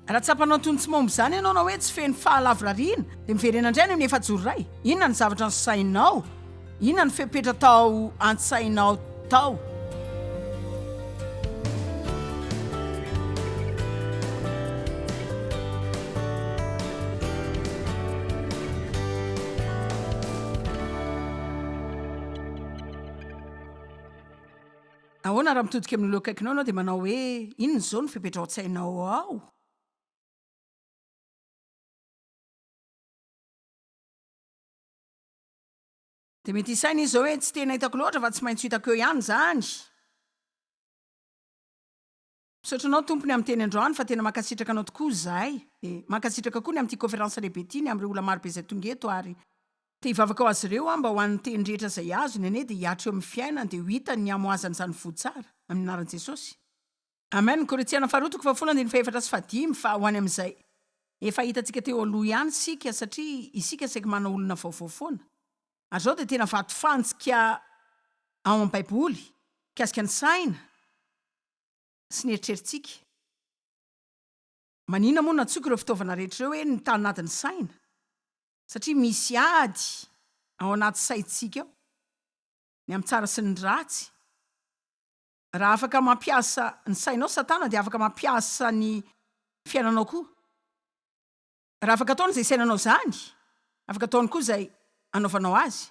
Raha tsapanao tontsy momba izany ianao na hoe tsy feno fahalavrariana dia miverena indray ny amin'ny efajoro iray. Inona ny zavatra ny sainao? Inona ny fepetra tao an-tsainao tao? Ahoana raha mitodika amin'ny loha akaikinao ianao dia manao hoe inona izao ny fepetra ao an-tsainao ao? Dia mety isaina izy zao hoe tsy tena hitako loatra fa tsy maintsy hitako eo ihany izany. Misaotranao tompony amin'ny teny androany fa tena mankasitraka anao tokoa izahay. Dia mankasitraka koa ny amin'ity conférence lehibe ity ny amin'ireo olona marobe izay tonga eto ary te hivavaka ao azy ireo mba ho an'ny teny rehetra izay azony anie dia hiatra eo amin'ny fiainany dia ho hitany ny amoazany izany votsara amin'ny anaran'i Jesosy. Amen. Korintiana faharoa toko fahafolon andiny fahaefatra sy fahadimy fa ho any amin'izay efa hitantsika teo aloha ihany sika satria isika saika manao olona vaovao foana. Ary zao dia tena vato fantsika ao amin'ny Baiboly mikasika ny saina sy ny eritreritsika. Manina moa natsoka ireo fitaovana rehetra ireo hoe ny tany anatin'ny saina satria misy ady ao anaty saintsika ao ny amin'ny tsara sy ny ratsy. Raha afaka mampiasa ny sainao Satana dia afaka mampiasa ny fiainanao koa. Raha afaka ataony izay sainanao izany, afaka ataony koa izay anaovanao azy.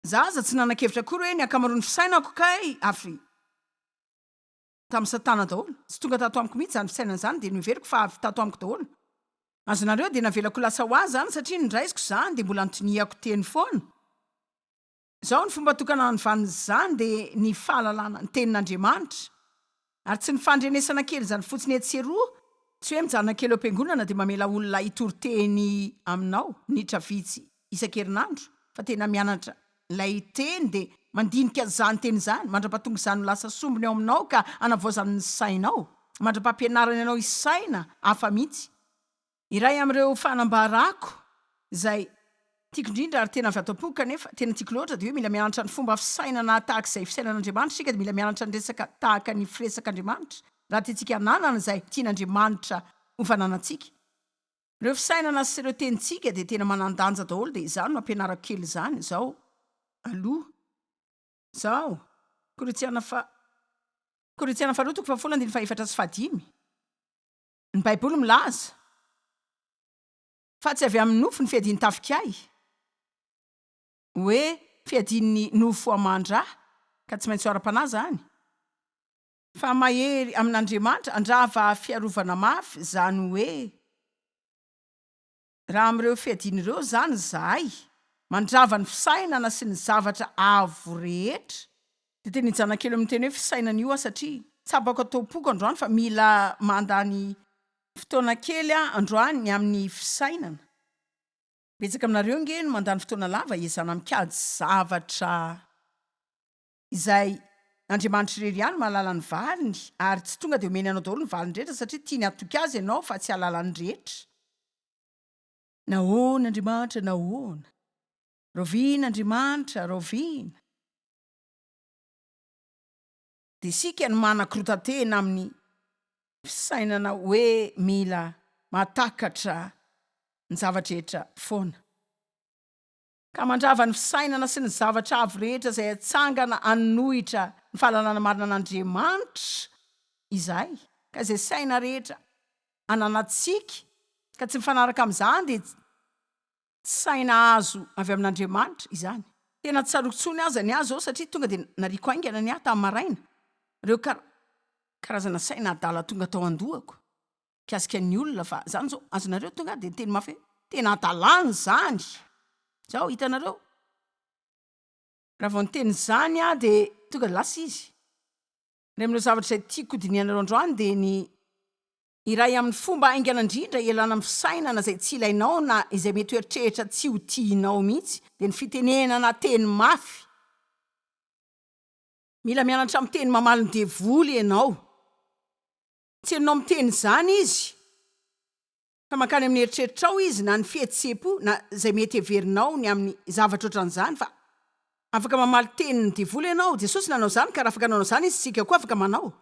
Zaza tsy nanan-kevitra koa hoe ny akamaroan'ny fisainako kay afry tamin'ny Satana daholo. Tsy tonga tato amiko mihitsy izany fisainana izany dia niveriko fa avy tato amiko daholo. Azonareo dia navelako lasa ho azy izany satria nindraisiko izany dia mbola nitonihako teny foana. Izao ny fomba tokana ny van'izany dia ny fahalalana ny tenin'Andriamanitra. Ary tsy ny fandrenesana kely izany fotsiny etseroa, tsy hoe mijanona kely eo am-piangonana dia mamela olona hitory-teny aminao niditra vitsy isan-kerinandro, fa tena mianatra ilay teny dia mandinika izany teny izany, mandra-pahatonga izany ho lasa sombiny ao aminao ka anavoazany ny sainao, mandra-pampianarana ianao isaina hafa mihitsy. Iray amin'ireo fanambarako izay tiako indrindra ary tena avy ato am-po kanefa tena tiako loatra dia hoe mila mianatra ny fomba fisainana tahaka izay fisainan'Andriamanitra isika dia mila mianatra ny resaka tahaka ny firesak'Andriamanitra raha tiantsika hananana izay tian'Andriamanitra ho fananantsika. Ireo fisainana sy ireo tenitsika dia tena manan-danja daholo dia izany mampianarako kely izany. Izao aloha izao Korintiana faharoa toko fahafolo andiny fahaefatra sy fahadimy. Ny Baiboly milaza fa tsy avy amin'ny nofo ny fiadian'ny tafikay, hoe fiadian'ny nofo amandra ka tsy maintsy ara-panahy izany. Fa mahery amin'Andriamanitra andrava fiarovana mafy, izany hoe raha amin'ireo fiadian'ireo izany izahay mandrava ny fisainana sy ny zavatra avo rehetra. Dia tena hijanona kely amin'ny teny hoe fisainana io satria tsapako atao poko androany fa mila mandany fotoana kely androany amin'ny fisainana. Betsaka aminareo nge no mandany fotoana lava hiezana mikady zavatra izay Andriamanitra irery ihany mahalala ny valiny, ary tsy tonga dia omeny anao daholo ny valiny rehetra satria tiany atoky azy ianao fa tsy halalany rehetra. Nahoana Andriamanitra, nahoana? Roviana Andriamanitra, roviana. Dia isika no manan-korontantena amin'ny fisainana hoe mila mahatakatra ny zavatra rehetra foana. Ka mandrava ny fisainana sy ny zavatra avo rehetra izay atsangana anohitra ny fahalalana marina an'Andriamanitra izahay. Ka izay saina rehetra ananatsika ka tsy mifanaraka amin'izany dia tsy saina azo avy amin'Andriamanitra izany. Tena tsarokontsony aza ny azo ao satria tonga dia nariko aingana ny ahy tamin'ny maraina. Ireo karazana saina adala tonga tao andohako kasika ny olona fa izany zao azonareo tonga dia teny mafy tena adalany izany. Izao hitanareo raha vao nyteny izany dia tonga dia lasa izy. Ray amin'ireo zavatra izay tiako dinianareo androany dia ny iray amin'ny fomba aingana indrindra ialana amin'ny fisainana izay tsy ilainao na izay mety hoeritreritra tsy ho tianao mihitsy dia ny fitenenana teny mafy. Mila mianatra amin'ny teny mamaly ny devoly ianao. Tsy ianao miteny izany izy fa mankany amin'ny eritreritrao izy na ny fihetsepo na izay mety heverinao ny amin'ny zavatra ohatran'izany fa afaka mamaly teny ny devoly ianao. Jesosy nanao izany ka raha afaka nanao izany izy, isika koa afaka manao.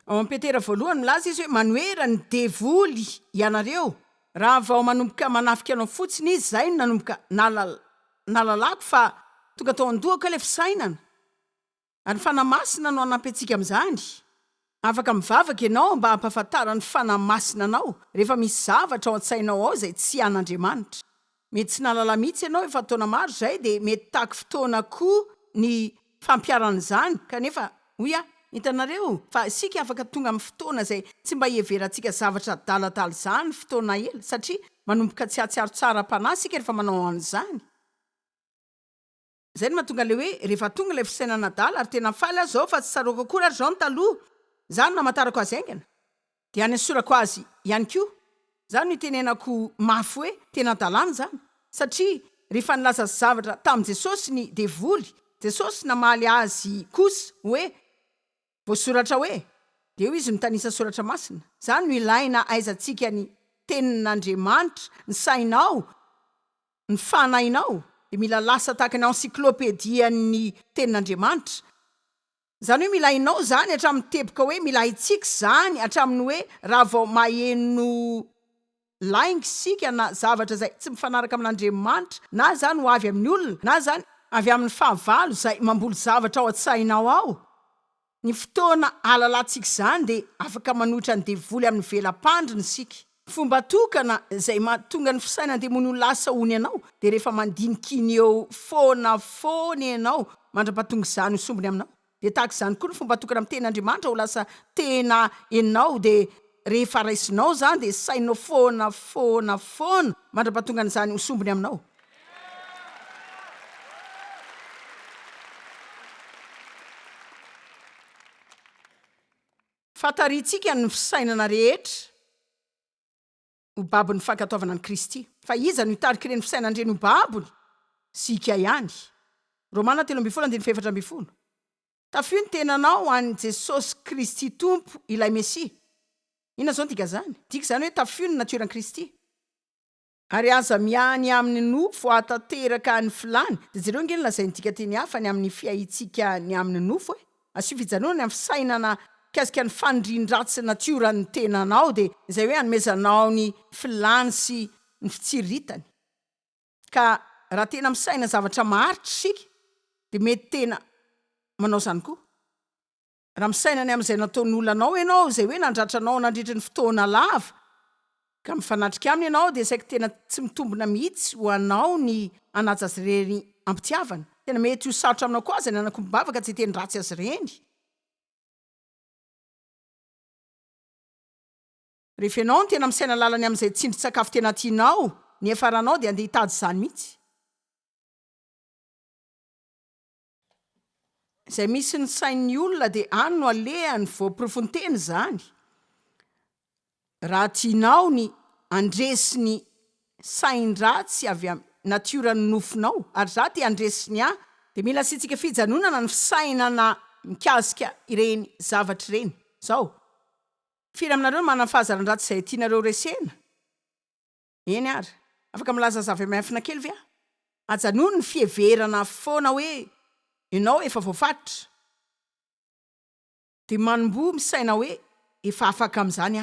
ao amin'ny petera voalohany milaza izy hoe manoera ny devoly ianareo raha vao manomboka manafika anao fotsiny izy zay no nanomboka nalalako fa tonga tao andohaka le fisainana ary fanamasina no anampy antsika amin'izany. Afaka mivavaka ianao mba hampafantara ny fanamasina anao rehefa misy zavatra ao an-tsainao ao zay tsy an'Andriamanitra. Mety tsy nalala mihitsy ianao efa fotoana maro zay de mety taky fotoana koa ny fampiaran'izany kanefa hoy hitanareo fa isika afaka tonga amin'ny fotoana zay tsy mba hiheverantsika zavatra daladala zany fotoana ela satria manomboka tsy atsiaro tsara panahy sika rehefa manao an'izany. Zay no mahatonga le hoe rehefa tonga le fisainana dala ary tena faly azy zao fa tsy tsaroako akory ary zao ny taloha zany namatarako azy aingana dia any asorako azy ihany koa. Zany no itenenako mafy hoe tena dalàna zany satria rehefa nilaza zavatra tamin'i Jesosy ny devoly, Jesosy namaly azy kosa hoe voasoratra hoe de eo izy mitanisa soratra masina. Zany no ilaina aizantsika ny tenin'Andriamanitra, ny sainao, ny fanahinao de mila lasa tahaka ny encyclopédia ny tenin'Andriamanitra. Zany hoe milainao zany hatramin'ny teboka hoe milaitsika zany hatramin'ny hoe raha vao maheno lainga sika na zavatra zay tsy mifanaraka amin'Andriamanitra na zany ho avy amin'ny olona na zany avy amin'ny fahavalo zay mamboly zavatra ao an-tsainao ao. Ny fotoana alalantsika zany de afaka manohitra ny devoly amin'ny velam-pandriny sika. Fomba tokana zay mahatonga ny fisainana de mony ho lasa hony ianao de rehefa mandinikiny eo foana ianao mandra-pahatonga izany ho sombony aminao. De tahaka izany koa ny fomba tokana amin'ny tenin'Andriamanitra ho lasa tena enao de rehefa raisinao zany de sainao foana mandra-pahatonga n'izany ho sombony aminao. Fataritsika ny fisainana rehetra ho babony fankataovana ny Kristy. Fa iza no hitariky ireny fisainana ireny ho babony? Sika ihany. Romana 13:7. Tafio ny tenanao an'i Jesosy Kristy Tompo ilay Mesia. Ina zao tika zany? Tika zany hoe tafio ny natiorany Kristy. Ary aza miany amin'ny nofo atateraka ny filany. De jereo nge lazainy tika teny hafa ny amin'ny fiaitsika ny amin'ny nofo asio fijanona ny amin'ny fisainana kasika ny fandrin-dratsy natiorany tenanao de izay hoe anomezanao ny filany sy ny fitsiritany. Ka raha tena misaina zavatra maharitra sika de mety tena manao zany koa. Raha misainany amin'izay nataon'olonanao ianao zay hoe nandratranao nandritry ny fotoana lava ka mifanatrika aminy ianao de saika tena tsy mitombona mihitsy ho anao ny anaja azy ireny ampitiavana. Tena mety ho sarotra aminao koa zany anakombavaka tsy teny ratsy azy ireny. Rehefa ianao no tena misaina lalany amin'izay tsindrin-tsakafo tena tianao, ny efaranao de andeha hitady zany mihitsy. Izay misy ny sain'ny olona de any no alehany voaporofon-teny zany. Raha tianao ny andresy ny sain-dratsy avy amin'ny natiorany nofinao ary za te andresiny de mila asitsika fijanonana ny fisainana mikasika ireny zavatra ireny. Zao firy aminareo manana fahazaran-dratsy izay tianareo resena? Eny ary afaka milaza zava-miafina kely ve? Ajanony ny fieverana foana hoe ianao efa voafatotra de manombo misaina hoe efa afaka amin'izany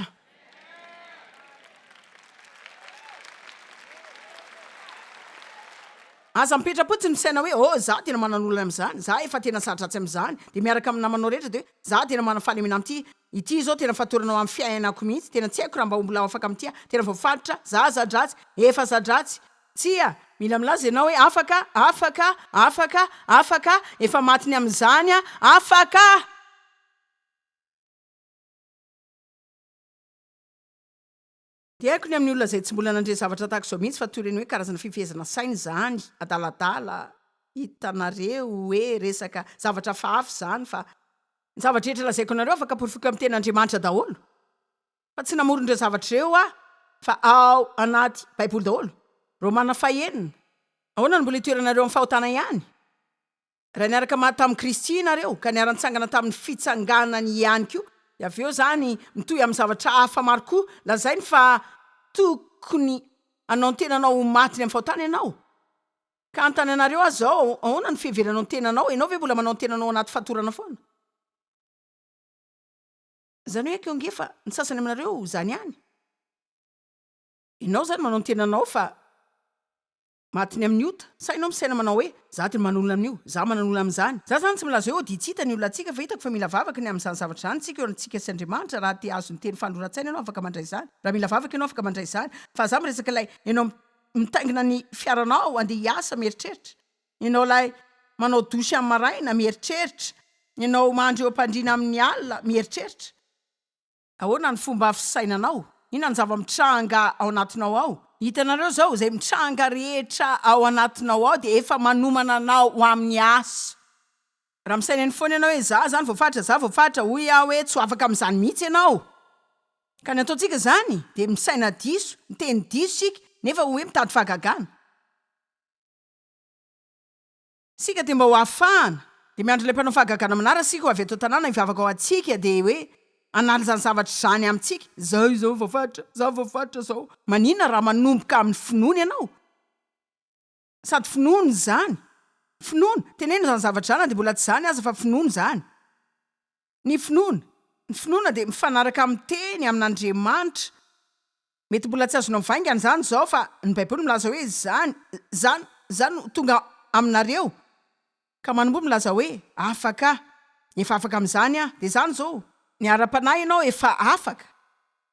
aza mipetra-potsiny misaina hoe za tena manan'olona amin'izany, za efa tena sarotratsy amin'izany de miaraka amin'ny namanao rehetra de hoe za tena mana fahalemena amin'ity, ity zao tena fatoranao amin'ny fiainako mihitsy, tena tsy haiko raha mba ombola afaka amin'ity tena voafatotra, za zadratsy, efa zadratsy. Tsia mila milaza ianao hoe afaka efa matiny amin'izany afaka. De haiko ny amin'ny olona zay tsy mbola nandre zavatra tahaka izao mihitsy fa toy ireny hoe karazana fifehezana saina zany adaladala hitanareo hoe resaka zavatra fahafy zany fa ny zavatra rehetra lazaiko anareo afaka porifoka amin'ny tenin'Andriamanitra daholo fa tsy namorondreo zavatra ireo fa ao anaty baiboly daholo. Romana 9. Ahoana no mbola itoeranareo amin'ny fahotana ihany? Raha niaraka tamin'ny Kristy nareo ka niara-nitsangana tamin'ny fitsanganany ihany koa de avy eo zany mitohy amin'ny zavatra hafa maro koa lazainy fa tokony anao ny tenanao ho matiny amin'ny fahotana ianao. Ka antany anareo azy zao ahoana ny fiheveranao ny tenanao? Ianao ve mbola manao ny tenanao anaty fatorana foana? Zany hoe keongefa ny sasany aminareo zany ihany. Ianao zany manao ny tenanao fa matiny amin'ny ota. Sa ianao misaina manao hoe za ty manolona amin'io, za mananolona amin'izany. Za zany tsy milaza hoe dia tsy hita ny olona antsika fa hitako fa mila vavaka ny amin'izany zavatra zany tsika eo antsika sy Andriamanitra raha te azo ny teny fandroran-tsaina ianao afaka mandray izany. Raha mila vavaka ianao afaka mandray izany. Fa za miresaka ilay ianao mitaingina ny fiaranao andeha hiasa mieritreritra. Ianao ilay manao dosy amin'ny maraina mieritreritra. Ianao mandry eo am-pandriana amin'ny alina mieritreritra. Ahoana ny fomba fisainanao? Inona ny zava-mitranga ao anatinao ao? Hitanareo zao zay mitranga rehetra ao anatinao ao dia efa manomana anao ho amin'ny asa. Raha misaina ny foana ianao hoe za zany voafatra hoy aho hoe tsy afaka amin'izany mihitsy ianao. Ka ny ataontsika zany dia misaina diso, miteny diso sika nefa hoe mitady fahagagana. Sika dia mba ho afahana dia miandry ilay mpanao fahagagana manara sika ho avy ato tanàna hivavaka ao antsika dia hoe anala zany zavatra zany amintsika. Zao izao voafatra zao. Maninona raha manomboka amin'ny finoana ianao? Sady finoana zany. Finoana, tenena zany zavatra zany dia mbola tsy zany aza fa finoana zany. Ny finoana dia mifanaraka amin'ny teny amin'Andriamanitra. Mety mbola tsy azonao mivaingana zany zao fa ny Baiboly milaza hoe zany tonga aminareo. Ka manomboa milaza hoe efa afaka amin'izany dia zany zao. Ny ara-panahy ianao efa afaka.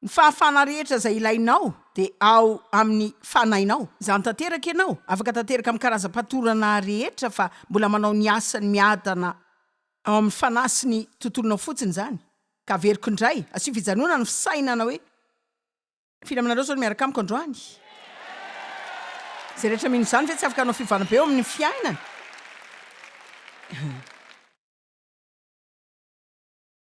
Ny fahafana rehetra izay ilainao dia ao amin'ny fanahinao. Zany tanteraka ianao, afaka tanteraka amin'ny karazam-patorana rehetra fa mbola manao ny asany miadana ao amin'ny fanahy sy ny tontolonao fotsiny zany. Ka veriko indray, asio fijanona ny fisainana hoe firy aminareo zao miaraka amiko androany. Zay rehetra mino izany ve tsy afaka anao fivanam-be eo amin'ny fiainana?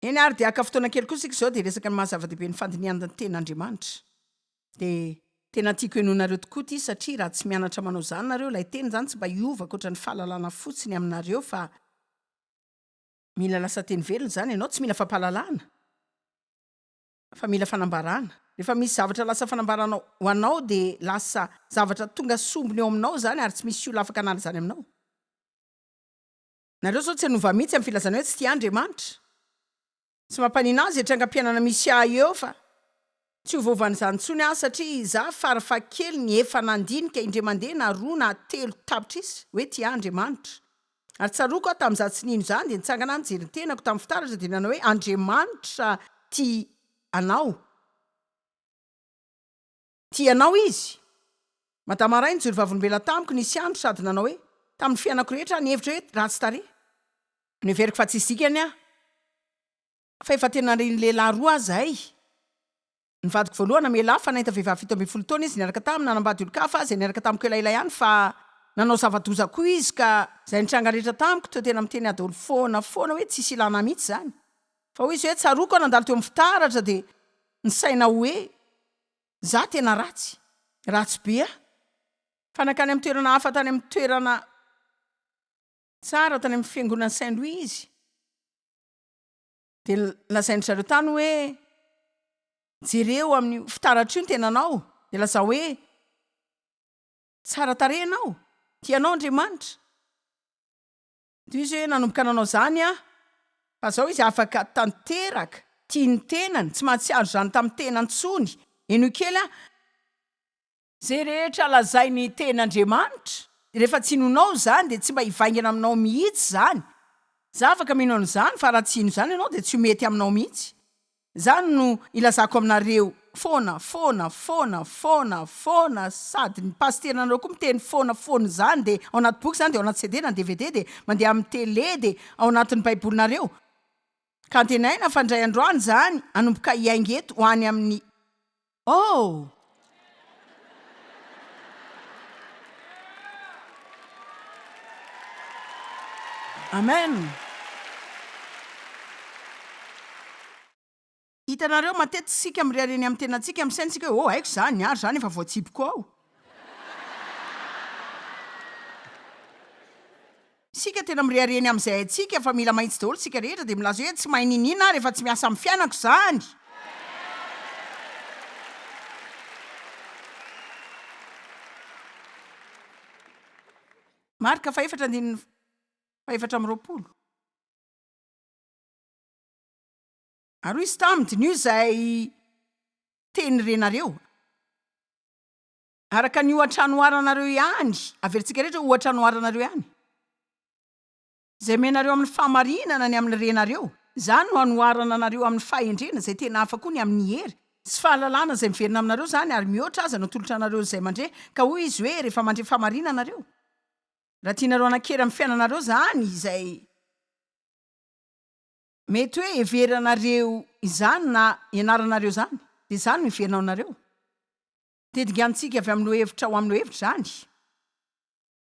Eny ary dia aka fotoana kely koa sika zao dia resaka ny mahazava-dehibe ny fandiniana ny ten'Andriamanitra. Dia tena tiako ianonareo tokoa ity satria raha tsy mianatra manao zany nareo, ilay teny zany tsy mba hiova ankoatra ny fahalalana fotsiny aminareo fa mila lasa teny velona zany ianao, tsy mila fampahalalana fa mila fanambarana. Rehefa misy zavatra lasa fanambarana ho anao dia lasa zavatra tonga sombony eo aminao zany ary tsy misy olona afaka hanala zany aminao. Nareo zao tsy hanova mihitsy amin'ny filazana hoe tsy tia Andriamanitra. Tsy mampanina azy trangam-pianana misy eo fa tsy hovaovan'izany intsony satria za farafakely ny efa nandinika indray mandeha na 2 na 3 tapitra isy hoe tia Andriamanitra. Ary tsaroako aho tamin'izaho tsy nino zany dia nitsangana ny jerin-tenako tamin'ny fitaratra dia nanao hoe Andriamanitra tia anao. Tia anao izy. Madama ray nijory vavolombela tamiko nisy andro sady nanao hoe tamin'ny fiainako rehetra ny hevitra hoe ratsy tarehy. Neveriko fa tsy dikany fa efa tena reny lehilahy 2 azahay. Ny vadiko voalohany melahy fa nahita vehivavy 17 taona izy niaraka taminy nanambady olo-kafa izay niaraka tamiko elaela ihany fa nanao zava-doza koa izy ka izay nitranga rehetra tamiko teo tena miteny adaolo foana hoe tsisy ilana mihitsy zany. Fa hoy izy hoe tsaroako aho nandalo teo amin'ny fitaratra dia ny saina hoe za tena ratsy be fa nakany amin'ny toerana hafa tany amin'ny toerana tsara tany amin'ny fiangonana Saint-Louis izy. Dia lazain'izareo tany hoe jereo amin'ny fitaratra io ny tenanao dia laza hoe tsara tarehinao, tianao Andriamanitra. Dia izy hoe nanomboka nanao zany fa zao izy afaka tanteraka tia ny tenany, tsy mahatsiaro zany tamin'ny tenantsony. Eno kely zay rehetra lazainy ten'Andriamanitra. Rehefa tsy inonao zany dia tsy mba hivaingana aminao mihitsy zany. Za afaka mino an'izany fa raha tsy ino zany ianao dia tsy mety aminao mihitsy. Zany no ilazako aminareo foana sady ny pasteranareo koa miteny foana zany dia ao anaty boky zany dia ao anaty CD na DVD dia mandeha amin'ny télé dia ao anatin'ny baibolinareo. Ka antenaina fa indray androany zany anomboka hiaingeto ho any amin'ny Amen. Hitanareo matetika sika mirareny amin'ny tenantsika misaintsika hoe haiko zany ary zany efa voatsipiko ao. Sika tena mirareny amin'izay haitsika fa mila mahitsy daholo sika rehetra dia milaza hoe tsy mahay ninina rehefa tsy miasa amin'ny fiainako zany. Marka 4:20. ary izy taminy io zay teny renareo araka ny ohatranoaranareo ihany averintsika rehetra ohatranoaranareo ihany zay menareo amin'ny fahamarinana ny amin'ny renareo zany no anoarana anareo amin'ny fahendrena zay tena hafa koa ny amin'ny hery sy fahalalana zay miverina aminareo zany ary mihoatra aza no tolotra anareo zay mandre ka hoy izy hoe rehefa mandre fahamarinana anareo raha tianareo anankera amin'ny fiainanareo zany izay mety hoe everanareo izany na ianaranareo zany de zany no iverina anareo tedigantsika avy amin'lo hevitra ho amin'lo hevitra zany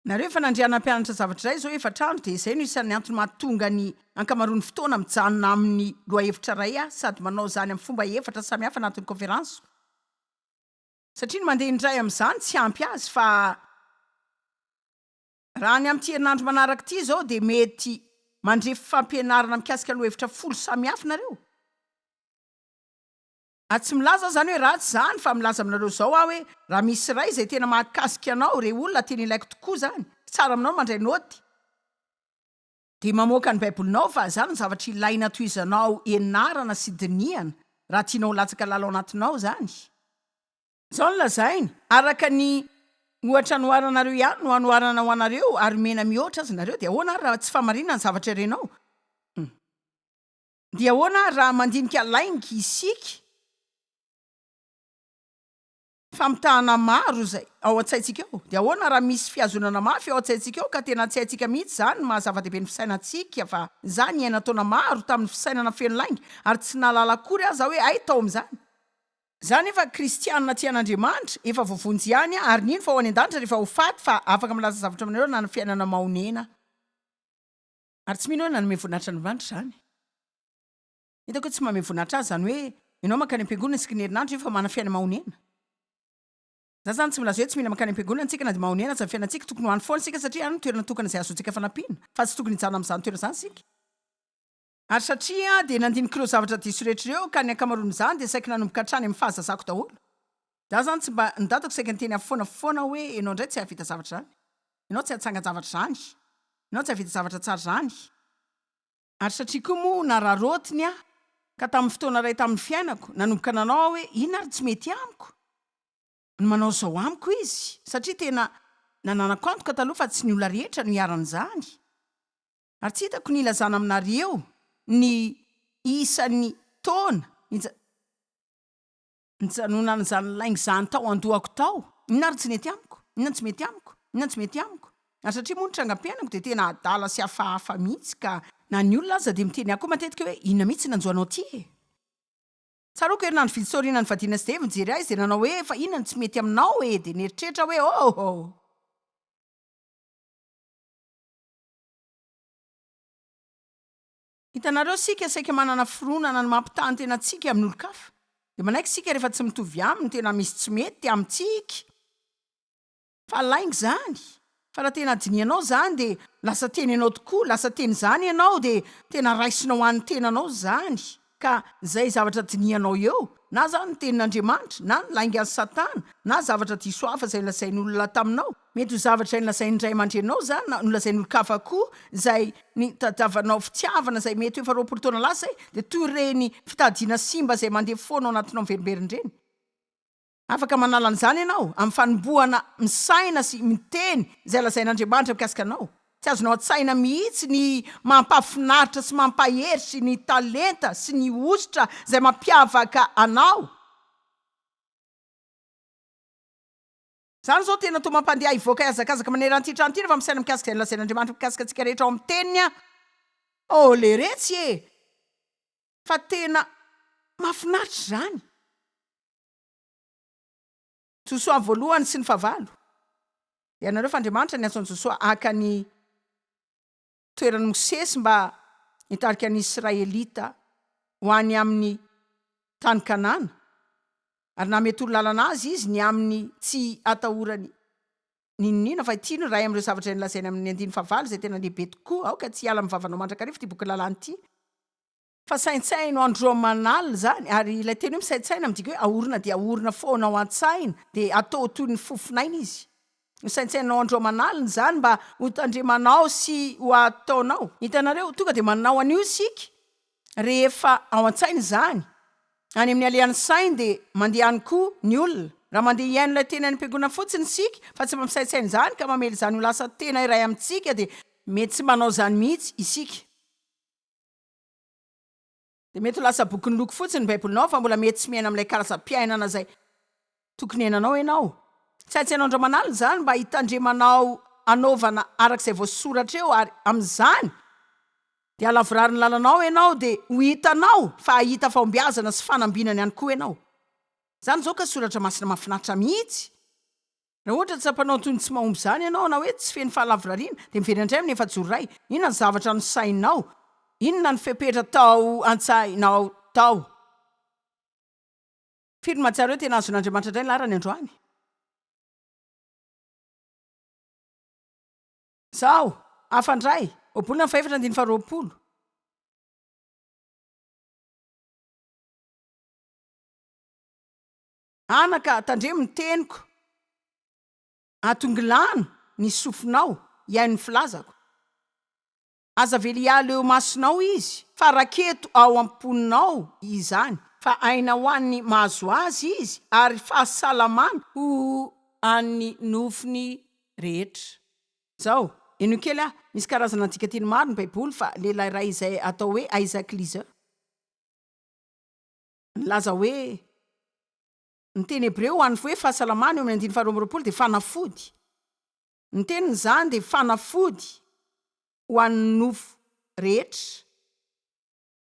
nareo efa nandriana mpianatra zavatra zay zao efatrano de izay no isan'ny antony mahatonga ny ankamaroan'ny fotoana mijanona amin'ny loha hevitra ray sady manao zany amin'ny fomba efatra samy hafa anatin'ny konferansy satria ny mandeha indray amin'izany tsy ampy azy fa raha ny amin'ty herinandro manaraka ity zao de mety mandre fampianarana mikasika loha hevitra folo samy hafa nareo tsy milaza zany hoe ratsy zany fa milaza aminareo zao hoe raha misy ray zay tena mahakasika anao re olona teny ilaiko tokoa zany tsara aminao mandray noty de mamoaka ny baibolinao fa zany ny zavatra ilaina toizanao enarana sy diniana raha tianao latsaka lalao anatinao zany zao nolazaina araka ny ohatra noaranareo ihany no anoarana ho anareo ary mena mihoatra azy nareo de ahoana raha tsy fahamarinana ny zavatra irenao de ahoana raha mandinika lainga isika famitahana maro zay ao an-tsaitsika eo de ahoana raha misy fiazonana mafy ao an-tsaitsika eo ka tena tsy haitsika mihitsy zany mahazava-dehibe ny fisainantsika fa zany iaina taona maro tamin'ny fisainana feno lainga ary tsy nalala akory aza hoe ay tao am'zany zany efa kristianina ty an'andriamanitra efa voavonjy ihany ary nino fa ho any an-danitra rehefa ho faty fa afaka milaza zavatra aminareo na ny fiainana maonena ary tsy mino hoe nanome voninahitra ny vanitra zany hitako hoe tsy manome voninahitra azy zany hoe ianao mankany am-piangonana isika ny herinandro io fa mana fiaina maonena za zany tsy milaza hoe tsy mila mankany am-piangonana antsika na de maonena aza fiainantsika tokony ho any foana sika satria any toerana tokana zay azontsika fanampiana fa tsy tokony hijana amin'izany toerana zany sika ary satria de nandinikireo zavatra diso rehetrareo ka ny ankamaroan'izany de saika nanomboka hatrany amin'ny fahazazako daholo za zany tsy mba nidatako saika nyteny afoana hoe ianao indray tsy havita zavatra zany ianao tsy hatsanga zavatra zany ianao tsy havita zavatra tsara zany ary satria koa moa nararotiny ka tamin'ny fotoana ray tamin'ny fiainako nanomboka nanao hoe ino ary tsy mety amiko ny manao zao amiko izy satria tena nananako antoka taloha fa tsy ny olona rehetra no iaran'izany ary tsy hitako ny ilazana aminareo ny isan'ny taona nijanonana zany lainga zany tao andohako tao inona ary tsy mety amiko inona tsy mety amiko inona tsy mety amiko ary satria moa nitrangampiainako de tena adala sy hafahafa mihitsy ka na ny olona aza de miteny ako matetika hoe inona mihitsy nanjoanao ty tsaroko herinandro vidisorina ny vadina sy de mijery azy de nanao hoe fa inona tsy mety aminao de neritreritra hoe oh hitanareo sika saika manana fironana ny mampitany tena tsika amin'ny olo-kafa de manaiky sika rehefa tsy mitovy aminy tena misy tsy mety amintsika fa lainga zany fa raha tena dinianao zany de lasa teny ianao tokoa lasa teny zany ianao de tena raisinao an'ny tenanao zany ka zay zavatra dinianao eo na zany ny tenin'andriamanitra na ny lainga any satana na zavatra diso hafa zay nolazain'olona taminao mety ho zavatra nolazain'ndray aman-drenao zany na nolazain'olo-kafa koa zay ny tadavanao fitiavana zay mety hoe fa roapolo taona lasa de toy reny fitadiana simba zay mandeha foana ao anatinao miverimberindreny afaka manala an'izany ianao amin'ny fanombohana misaina sy miteny zay lazain'andriamanitra mikasika anao tsy azonao an-tsaina mihitsy ny mampafinaritra sy mampahery ny talenta sy ny ositra zay mampiavaka anao zany zao tena to mampandeha ivoaka iazakazaka maneran'ity trano ty rehefa misaina mikasika zay lazain'andriamanitra mikasika antsika rehetra ao amin'ny teniny le retsy fa tena mafinaritra zany Josoa voalohany sy ny favalo de anareo fa Andriamanitra ny asony Josoa aka ny toerany Mosesy mba nitarika ny Israelita ho any amin'ny tany Kanana ary namety olo lalana azy izy ny amin'ny tsy atahorany ninina fa ity no ray amin'ireo zavatra nilazainy amin'ny 15 zay tena lehibe tokoa aoka tsy hiala mivavanao mandrakarivo ty boky lalany ity fa saintsaino andro manalina zany ary ilay teny hoe misaintsaina midika hoe ahorona de ahorona foana ao an-tsaina de atao toy ny fofinaina izy saintsainao andro manalina zany mba ho tandremanao sy ho ataonao hitanareo tonga de manao an'io sika rehefa ao an-tsainy zany any amin'ny alean'ny sainy dia mandehany koa ny olona raha mandeha iaino ilay tena ny am-piangonana fotsiny sika fa tsy mampisaitsainy zany ka mamely zany ho lasa tena iray amintsika dia mety tsy manao zany mihitsy isika dia mety ho lasa boky ny loko fotsiny ny baibolinao fa mbola mety tsy miaina amin'ilay karazam-piainana zay tokony iananao ianao tsy haitsainao andromanalina zany mba hitandremanao anaovana arak'izay voasoratra eo ary amin'izany dia alavorary ny lalanao ianao dia ho hitanao fa hahita fahombiazana sy fanambinana ihany koa ianao zany zao ka soratra masina mahafinaritra mihitsy raha ohatra tsy ampanao toy ny tsy mahomby zany ianao na hoe tsy feny fahalavorariana dia mivery indray amin'ny efajoro iray inona ny zavatra no sainao inona ny fepetra tao an-tsainao tao firy mahatsiaro hoe tena azon'Andriamanitra indray ny larany androany zao afandray obolina ny faefatra andiny faharoapolo anaka tandremo ny teniko atongilano ny sofinao iaino ny filazako aza vely hiala eo masonao izy fa raketo ao am-poninao izany fa aina ho an'ny mahazo azy izy ary fahasalamana ho an'ny nofiny rehetra zao eno kely misy karazana andikateny maro ny baiboly fa lehilahy iray izay atao hoe Isaac Liza nilaza hoe ny teny hebreo ho an'ny hoe fahasalamana eo amin'ny andiny faharoamroapolo dia fanafody ny teniny zany dia fanafody ho an'ny nofo rehetra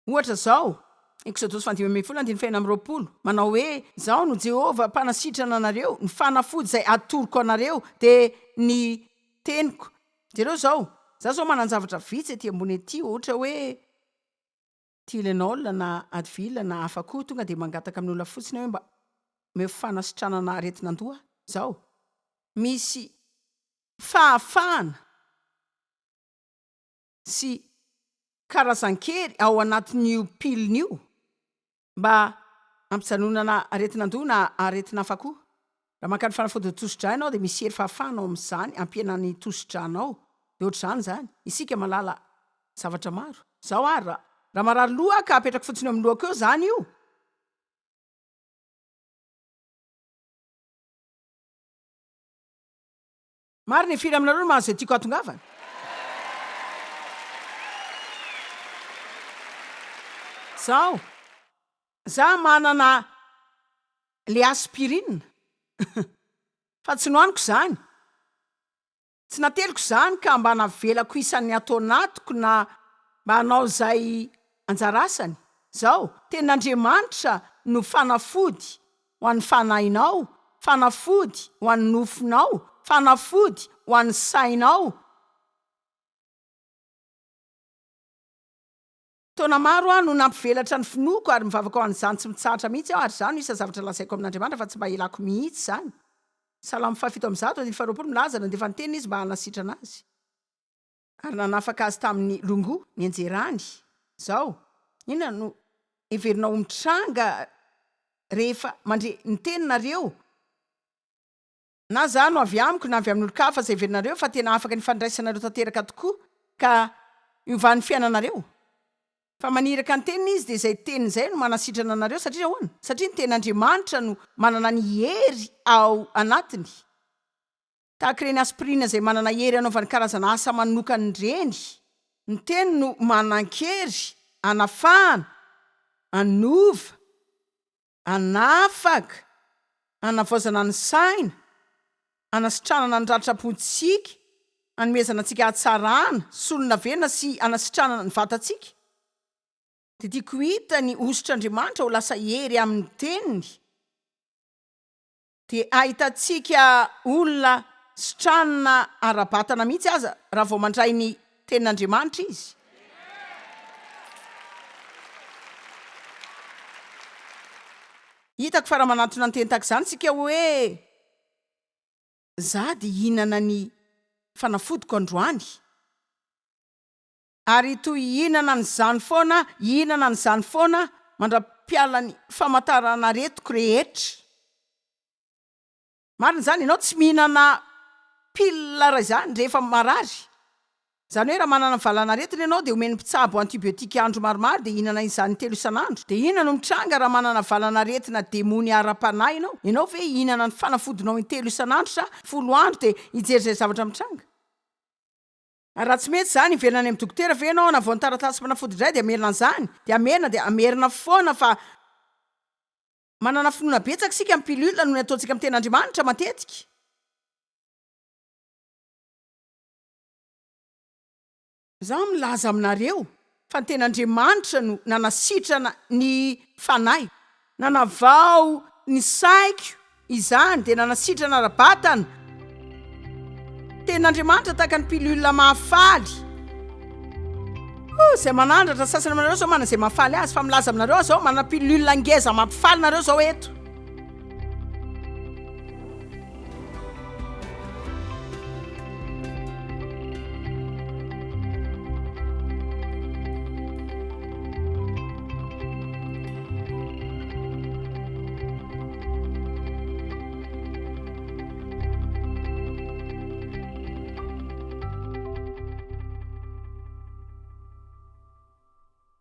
ohatra zao Exodus 15:20 manao hoe zao no Jehova mpanasitrana anareo ny fanafody zay atoroko anareo dia ny teniko jereo zao manan-javatra vitsy ety ambony ety ohatra hoe Tylenol na Advil na hafa koa tonga dia mangataka amin'ny olona fotsiny hoe mba mefo fanasitranana aretin'andoha zao misy fahafahana sy karazan-kery ao anatin'io pilina io mba ampijanonana aretin'andoha na aretina hafa koa raha mankany fanafody tosidra ianao dia misy hery fahafahana ao amin'izany ampianany tosidranao dia ohatr'izany zany isika malala zavatra maro zao ary raha marary loha ka apetraka fotsiny eo amin'ny lohako eo zany io maro ny firy aminareo mahazo zay tiako atongavana zao za manana le aspirine fa tsy nohaniko zany tsy nateliko zany ka mba navelako isan'ny atao anatiko na mba hanao zay anjara asany zao tenin'Andriamanitra no fanafody ho an'ny fanahinao fanafody ho an'ny nofinao fanafody ho an'ny sainao taona maro no nampivelatra ny finoko ary mivavaka ao an'izany tsy mitsahatra mihitsy aho ary zany isa zavatra lazaiko amin'Andriamanitra fa tsy mba ilako mihitsy zany Salamo 7:20 milaza na defa niteny izy mba hanasitrana azy ary nanafaka azy tamin'ny longo ny anjerany zao inona no heverinao mitranga rehefa mandre ny teninareo na za no avy amiko na avy amin'olo-kafa zay heverinareo fa tena afaka ny fandraisanareo tanteraka tokoa ka iovan'ny fiainanareo fa maniraka ny teniny izy dia izay teniny izay no manasitrana anareo satria ahoana satria ny ten'Andriamanitra no manana ny hery ao anatiny tahaka ireny aspirina izay manana hery anaovany karazana asa manokany reny ny teny no manan-kery anafahana anova anafaka anavaozana ny saina anasitranana ny ratra-pontsika anomezana antsika hatsarana solona venona sy anasitranana ny vatantsika dia tiako hita ny osotr'Andriamanitra ho lasa hery amin'ny teniny dia ahitantsika olona sitranana ara-batana mihitsy aza raha vao mandray ny tenin'Andriamanitra izy hitako fa raha manatona ny teny tahaka izany sika hoe za dia hihinana ny fanafodiko androany ary toy hihinana ny zany foana mandra-piala ny famantarana retiko rehetra marina zany ianao tsy mihinana pilina raha izany rehefa marary Zany hoe raha manana valanaretina ianao dia omeny mpitsabo antibiotika andro maromaro dia ihinana izany 3 isan'andro. Dia inona no mitranga raha manana valanaretina demony ara-panahy ianao? Ianao ve ihinana ny fanafodinao 3 isan'andro sa 10 andro dia hijery izay zavatra mitranga? Raha tsy mety zany ivelany amin'ny dokotera ve ianao na vao ny taratasy fanafody indray dia amerina an'izany, dia amerina foana fa manana finoana betsaka sika amin'ny pilule no ny ataontsika amin'ny ten'Andriamanitra matetika. Zaho milaza aminareo fa ny ten'Andriamanitra no nanasitrana ny fanahy, nanavao ny saiko izany dia nanasitrana ara-batana. Ten'Andriamanitra tahaka ny pilule mahafaly. Zay manandratra sasany aminareo zao manana zay mahafaly azy, fa milaza aminareo zao manana pilule ngeza mampifaly nareo zao eto.